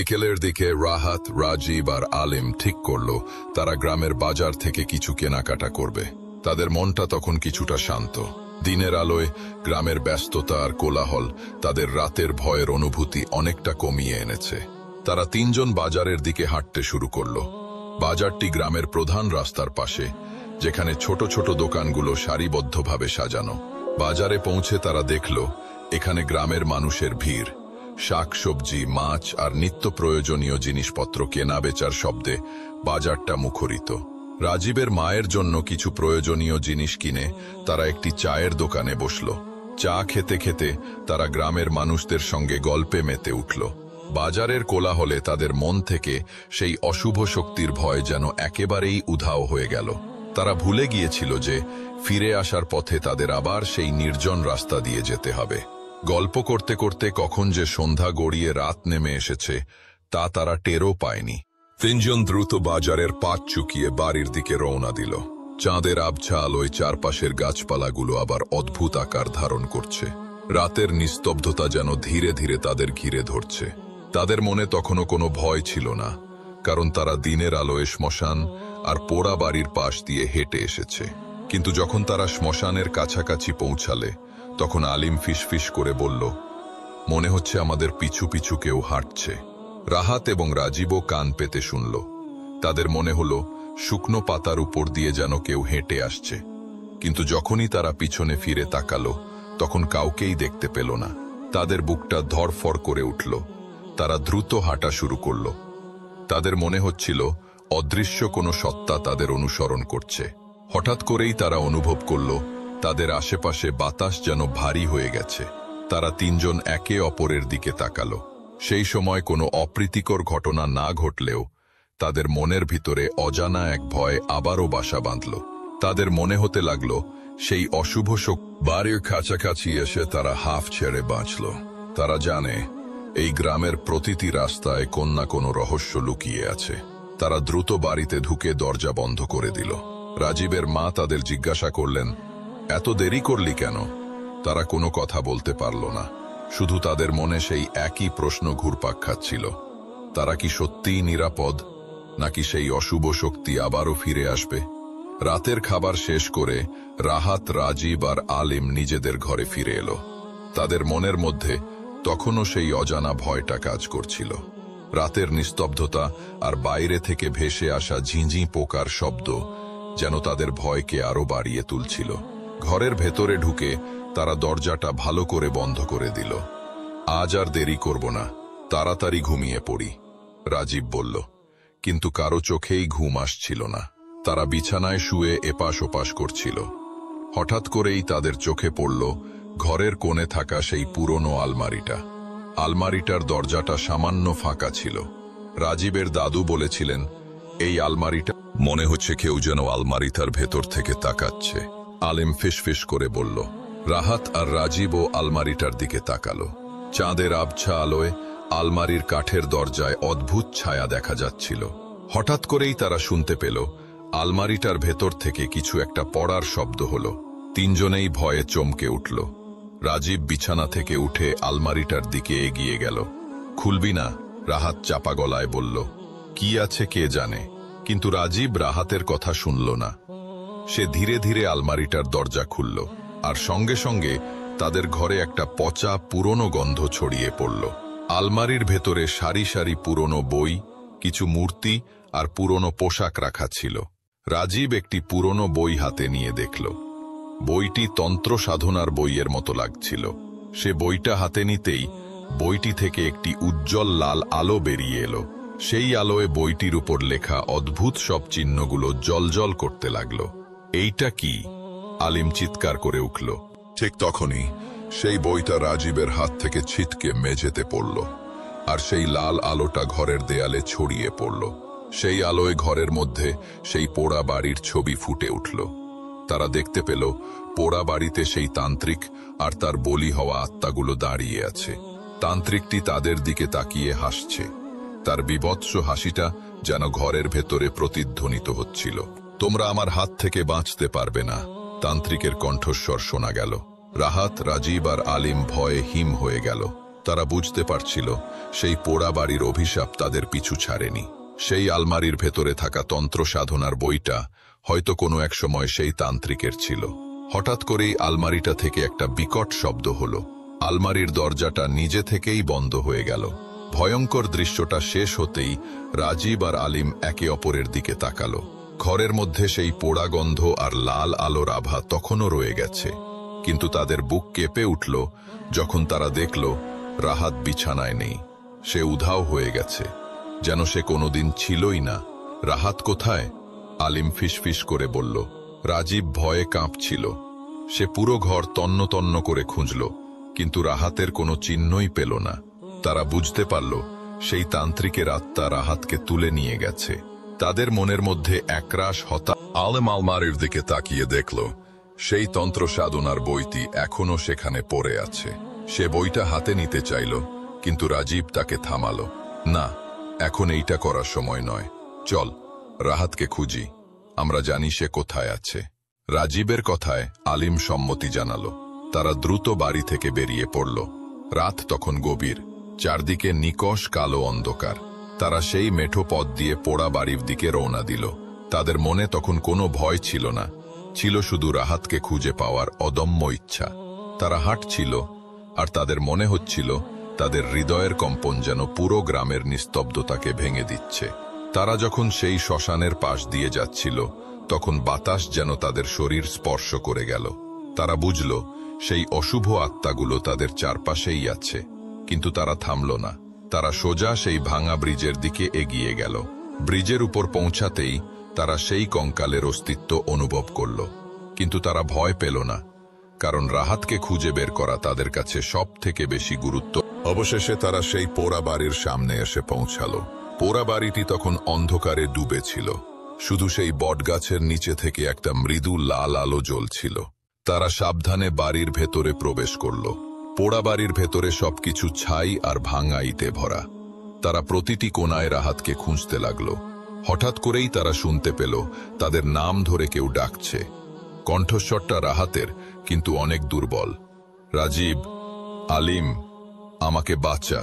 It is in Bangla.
বিকেলের দিকে রাহাত, রাজীব আর আলিম ঠিক করল তারা গ্রামের বাজার থেকে কিছু কেনাকাটা করবে। তাদের মনটা তখন কিছুটা শান্ত। দিনের আলোয় গ্রামের ব্যস্ততা আর কোলাহল তাদের রাতের ভয়ের অনুভূতি অনেকটা কমিয়ে এনেছে। তারা তিনজন বাজারের দিকে হাঁটতে শুরু করল। বাজারটি গ্রামের প্রধান রাস্তার পাশে, যেখানে ছোট ছোট দোকানগুলো সারিবদ্ধভাবে সাজানো। বাজারে পৌঁছে তারা দেখল এখানে গ্রামের মানুষের ভিড়। শাকসবজি, মাছ আর নিত্য প্রয়োজনীয় জিনিসপত্র কেনা বেচার শব্দে বাজারটা মুখরিত। রাজীবের মায়ের জন্য কিছু প্রয়োজনীয় জিনিস কিনে তারা একটি চায়ের দোকানে বসল। চা খেতে খেতে তারা গ্রামের মানুষদের সঙ্গে গল্পে মেতে উঠল। বাজারের কোলাহলে তাদের মন থেকে সেই অশুভ শক্তির ভয় যেন একেবারেই উধাও হয়ে গেল। তারা ভুলে গিয়েছিল যে ফিরে আসার পথে তাদের আবার সেই নির্জন রাস্তা দিয়ে যেতে হবে। গল্প করতে করতে কখন যে সন্ধ্যা গড়িয়ে রাত নেমে এসেছে তা তারা টেরও পায়নি। তিনজন দ্রুত বাজারের পাত চুকিয়ে বাড়ির দিকে রওনা দিল। চাঁদের আবছা আলোয় চারপাশের গাছপালাগুলো আবার অদ্ভুত আকার ধারণ করছে। রাতের নিস্তব্ধতা যেন ধীরে ধীরে তাদের ঘিরে ধরছে। তাদের মনে তখনও কোনো ভয় ছিল না, কারণ তারা দিনের আলোয় শ্মশান আর পোড়া বাড়ির পাশ দিয়ে হেঁটে এসেছে। কিন্তু যখন তারা শ্মশানের কাছাকাছি পৌঁছালে তখন আলিম ফিসফিস করে বলল, মনে হচ্ছে আমাদের পিছু পিছু কেউ হাঁটছে। রাহাত এবং রাজীবও কান পেতে শুনল। তাদের মনে হলো শুকনো পাতার উপর দিয়ে যেন কেউ হেঁটে আসছে। কিন্তু যখনই তারা পিছনে ফিরে তাকালো তখন কাউকেই দেখতে পেল না। তাদের বুকটা ধরফর করে উঠল। তারা দ্রুত হাঁটা শুরু করল। তাদের মনে হচ্ছিল অদৃশ্য কোনো সত্তা তাদের অনুসরণ করছে। হঠাৎ করেই তারা অনুভব করল তাদের আশেপাশে বাতাস যেন ভারী হয়ে গেছে। তারা তিনজন একে অপরের দিকে তাকালো। সেই সময় কোনো অপ্রীতিকর ঘটনা না ঘটলেও তাদের মনের ভিতরে অজানা এক ভয় আবারও বাসা বাঁধল। তাদের মনে হতে লাগল সেই অশুভ শক্তি বাড়ির কাছাকাছি এসে তারা হাফ ছেড়ে বাঁচল। তারা জানে এই গ্রামের প্রতিটি রাস্তায় কোন না কোনো রহস্য লুকিয়ে আছে। তারা দ্রুত বাড়িতে ঢুকে দরজা বন্ধ করে দিল। রাজীবের মা তাদের জিজ্ঞাসা করলেন, এত দেরি করলি কেন? তারা কোনো কথা বলতে পারল না। শুধু তাদের মনে সেই একই প্রশ্ন ঘুরপাক খাচ্ছিল, তারা কি সত্যিই নিরাপদ, নাকি সেই অশুভ শক্তি আবারও ফিরে আসবে? রাতের খাবার শেষ করে রাহাত, রাজীব আর আলিম নিজেদের ঘরে ফিরে এলো। তাদের মনের মধ্যে তখনও সেই অজানা ভয়টা কাজ করছিল। রাতের নিস্তব্ধতা আর বাইরে থেকে ভেসে আসা ঝিঁঝি পোকার শব্দ যেন তাদের ভয়কে আরো বাড়িয়ে তুলছিল। ঘরের ভেতরে ঢুকে তারা দরজাটা ভালো করে বন্ধ করে দিল। আজ আর দেরি করব না, তাড়াতাড়ি ঘুমিয়ে পড়ি, রাজীব বলল। কিন্তু কারো চোখেই ঘুম আসছিল না। তারা বিছানায় শুয়ে এপাশ ওপাশ করছিল। হঠাৎ করেই তাদের চোখে পড়ল ঘরের কোণে থাকা সেই পুরনো আলমারিটা। আলমারিটার দরজাটা সামান্য ফাঁকা ছিল। রাজীবের দাদু বলেছিলেন, এই আলমারিটা মনে হচ্ছে কেউ যেন আলমারিটার ভেতর থেকে তাকাচ্ছে। আলিম ফিসফিস করে বলল। রাহাত আর রাজীবও আলমারিটার দিকে তাকালো। চাঁদের আবছা আলোয় আলমারির কাঠের দরজায় অদ্ভুত ছায়া দেখা যাচ্ছিল। হঠাৎ করেই তারা শুনতে পেল আলমারিটার ভেতর থেকে কিছু একটা পড়ার শব্দ হলো। তিনজনেই ভয়ে চমকে উঠল। রাজীব বিছানা থেকে উঠে আলমারিটার দিকে এগিয়ে গেল। খুলবি না? রাহাত চাপা গলায় বলল। কি আছে কে জানে, কিন্তু রাজীব রাহাতের কথা শুনল না। সে ধীরে ধীরে আলমারিটার দরজা খুলল, আর সঙ্গে সঙ্গে তাদের ঘরে একটা পচা পুরনো গন্ধ ছড়িয়ে পড়ল। আলমারির ভেতরে সারি সারি পুরনো বই, কিছু মূর্তি আর পুরনো পোশাক রাখা ছিল। রাজীব একটি পুরনো বই হাতে নিয়ে দেখল। বইটি তন্ত্র সাধনার বইয়ের মতো লাগছিল। সে বইটা হাতে নিতেই বইটি থেকে একটি উজ্জ্বল লাল আলো বেরিয়ে এলো। সেই আলোয় বইটির উপর লেখা অদ্ভুত সব চিহ্নগুলো জ্বলজ্বল করতে লাগল। এইটা কি? আলিম চিৎকার করে উঠল। ঠিক তখনই সেই বইটা রাজীবের হাত থেকে ছিটকে মেঝেতে পড়ল, আর সেই লাল আলোটা ঘরের দেয়ালে ছড়িয়ে পড়ল। সেই আলোয় ঘরের মধ্যে সেই পোড়া বাড়ির ছবি ফুটে উঠল। তারা দেখতে পেল পোড়া বাড়িতে সেই তান্ত্রিক আর তার বলি হওয়া আত্মাগুলো দাঁড়িয়ে আছে। তান্ত্রিকটি তাদের দিকে তাকিয়ে হাসছে। তার বীভৎস হাসিটা যেন ঘরের ভেতরে প্রতিধ্বনিত হচ্ছিল। তোমরা আমার হাত থেকে বাঁচতে পারবে না, তান্ত্রিকের কণ্ঠস্বর শোনা গেল। রাহাত, রাজীব আর আলিম ভয়ে হিম হয়ে গেল। তারা বুঝতে পারছিল সেই পোড়া বাড়ির অভিশাপ তাদের পিছু ছাড়েনি। সেই আলমারির ভেতরে থাকা তন্ত্র সাধনার বইটা হয়তো কোনো এক সময় সেই তান্ত্রিকের ছিল। হঠাৎ করেই আলমারিটা থেকে একটা বিকট শব্দ হলো। আলমারির দরজাটা নিজে থেকেই বন্ধ হয়ে গেল। ভয়ঙ্কর দৃশ্যটা শেষ হতেই রাজীব আর আলিম একে অপরের দিকে তাকালো। ঘরের মধ্যে সেই পোড়া গন্ধ আর লাল আলোর আভা তখনও রয়ে গেছে, কিন্তু তাদের বুক কেঁপে উঠল যখন তারা দেখল রাহাত বিছানায় নেই। সে উধাও হয়ে গেছে, যেন সে কোনোদিন ছিলই না। রাহাত কোথায়? আলিম ফিসফিস করে বলল। রাজীব ভয়ে কাঁপছিল। সে পুরো ঘর তন্ন তন্ন করে খুঁজল, কিন্তু রাহাতের কোনো চিহ্নই পেল না। তারা বুঝতে পারল সেই তান্ত্রিকের আত্মা রাহাতকে তুলে নিয়ে গেছে। তাদের মনের মধ্যে একরাশ হতাশা। আলেম আলমারির দিকে তাকিয়ে দেখল সেই তন্ত্র সাধনার বইটি এখনো সেখানে পড়ে আছে। সে বইটা হাতে নিতে চাইল, কিন্তু রাজীব তাকে থামালো। না, এখন এইটা করার সময় নয়। চল, রাহাতকে খুঁজি, আমরা জানি সে কোথায় আছে। রাজীবের কথায় আলিম সম্মতি জানালো। তারা দ্রুত বাড়ি থেকে বেরিয়ে পড়ল। রাত তখন গভীর, চারদিকে নিকষ কালো অন্ধকার। তারা সেই মেঠো পথ দিয়ে পোড়া বাড়ির দিকে রওনা দিল। তাদের মনে তখন কোনো ভয় ছিল না, ছিল শুধু রাহাতকে খুঁজে পাওয়ার অদম্য ইচ্ছা। তারা হাঁটছিল, আর তাদের মনে হচ্ছিল তাদের হৃদয়ের কম্পন যেন পুরো গ্রামের নিস্তব্ধতাকে ভেঙে দিচ্ছে। তারা যখন সেই শ্মশানের পাশ দিয়ে যাচ্ছিল, তখন বাতাস যেন তাদের শরীর স্পর্শ করে গেল। তারা বুঝল সেই অশুভ আত্মাগুলো তাদের চারপাশেই আছে, কিন্তু তারা থামল না। তারা সোজা সেই ভাঙা ব্রিজের দিকে এগিয়ে গেল। ব্রিজের উপর পৌঁছাতেই তারা সেই কঙ্কালের অস্তিত্ব অনুভব করল, কিন্তু তারা ভয় পেল না, কারণ রাহাতকে খুঁজে বের করা তাদের কাছে সব থেকে বেশি গুরুত্ব। অবশেষে তারা সেই পোড়া বাড়ির সামনে এসে পৌঁছালো। পোড়া বাড়িটি তখন অন্ধকারে ডুবে ছিল। শুধু সেই বটগাছের নিচে থেকে একটা মৃদু লাল আলো জ্বলছিল। তারা সাবধানে বাড়ির ভেতরে প্রবেশ করল। পোড়া বাড়ির ভেতরে সবকিছু ছাই আর ভাঙা ইটে ভরা। তারা প্রতিটি কোণায় রাহাতকে খুঁজতে লাগল। হঠাৎ করেই তারা শুনতে পেল তাদের নাম ধরে কেউ ডাকছে। কণ্ঠস্বরটা রাহাতের, কিন্তু অনেক দুর্বল। রাজীব, আলিম, আমাকে বাঁচা।